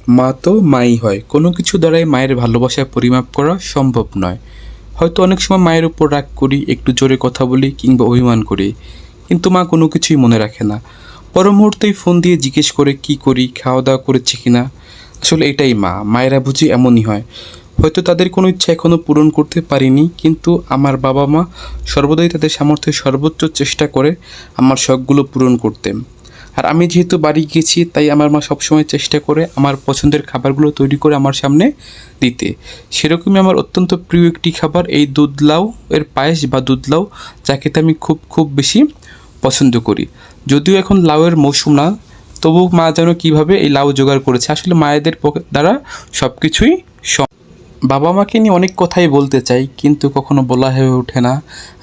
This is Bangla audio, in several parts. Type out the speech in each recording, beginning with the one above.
মা তো মাই হয়, কোনো কিছু দ্বারাই মায়ের ভালোবাসা পরিমাপ করা সম্ভব নয়। হয়তো অনেক সময় মায়ের উপর রাগ করি, একটু জোরে কথা বলি কিংবা অভিমান করি, কিন্তু মা কোনো কিছুই মনে রাখে না। পর মুহূর্তেই ফোন দিয়ে জিজ্ঞেস করে কি করি, খাওয়া দাওয়া করেছি কিনা। আসলে এটাই মা, মায়েরা বুঝি এমনই হয়। হয়তো তাদের কোনো ইচ্ছা এখনও পূরণ করতে পারিনি, কিন্তু আমার বাবা মা সর্বদাই তাদের সামর্থ্যের সর্বোচ্চ চেষ্টা করে আমার শখগুলো পূরণ করতে। আর আমি যেহেতু বাড়ি গেছি, তাই আমার মা সবসময় চেষ্টা করে আমার পছন্দের খাবারগুলো তৈরি করে আমার সামনে দিতে। সেরকমই আমার অত্যন্ত প্রিয় একটি খাবার এই দুধ লাউ এর পায়েস বা দুধ লাউ, যা খেতে আমি খুব খুব বেশি পছন্দ করি। যদিও এখন লাউয়ের মৌসুম না, তবু মা যেন কীভাবে এই লাউ জোগাড় করেছে। আসলে মায়েদের দ্বারা সব কিছুই। বাবা মাকে নিয়ে অনেক কথাই বলতে চাই, কিন্তু কখনো বলা হয়ে ওঠে না।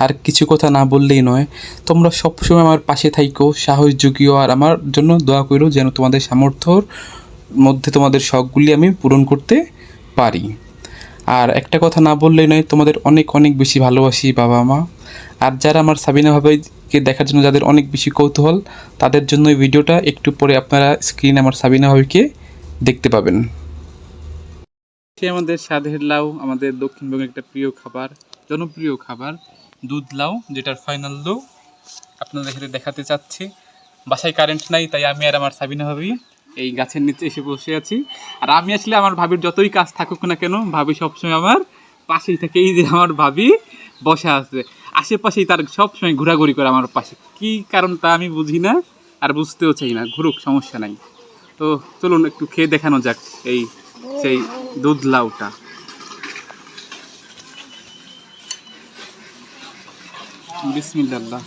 আর কিছু কথা না বললেই নয়। তোমরা সবসময় আমার পাশে থাইকো, সাহস জুগিও, আর আমার জন্য দোয়া করো যেন তোমাদের সামর্থ্যর মধ্যে তোমাদের শখগুলি আমি পূরণ করতে পারি। আর একটা কথা না বললেই নয়, তোমাদের অনেক অনেক বেশি ভালোবাসি বাবা মা। আর যারা আমার সাবিনা ভাবিকে দেখার জন্য যাদের অনেক বেশি কৌতূহল, তাদের জন্য এই ভিডিওটা একটু পরে আপনারা স্ক্রিনে আমার সাবিনা ভাবিকে দেখতে পাবেন। আমাদের স্বাদের লাউ, আমাদের দক্ষিণবঙ্গের একটা প্রিয় খাবার, জনপ্রিয় খাবার দুধ লাউ, যেটার ফাইনাল লুক আপনাদের সাথে দেখাতে চাচ্ছি। বাসায় কারেন্ট নাই, তাই আমি আর আমার সাবিনা ভাবি এই গাছের নিচে এসে বসে আছি। আর আমি আসলে আমার ভাবির যতই কাজ থাকুক না কেন, ভাবি সবসময় আমার পাশেই থাকে। এই যে আমার ভাবি বসে আছে, আশেপাশেই তার সবসময় ঘোরাঘুরি করে আমার পাশে। কি কারণ তা আমি বুঝি না, আর বুঝতেও চাই না। ঘুরুক, সমস্যা নাই। তো চলুন একটু খেয়ে দেখানো যাক এই সেই দুধ লাউটা। বিসমিল্লাহ।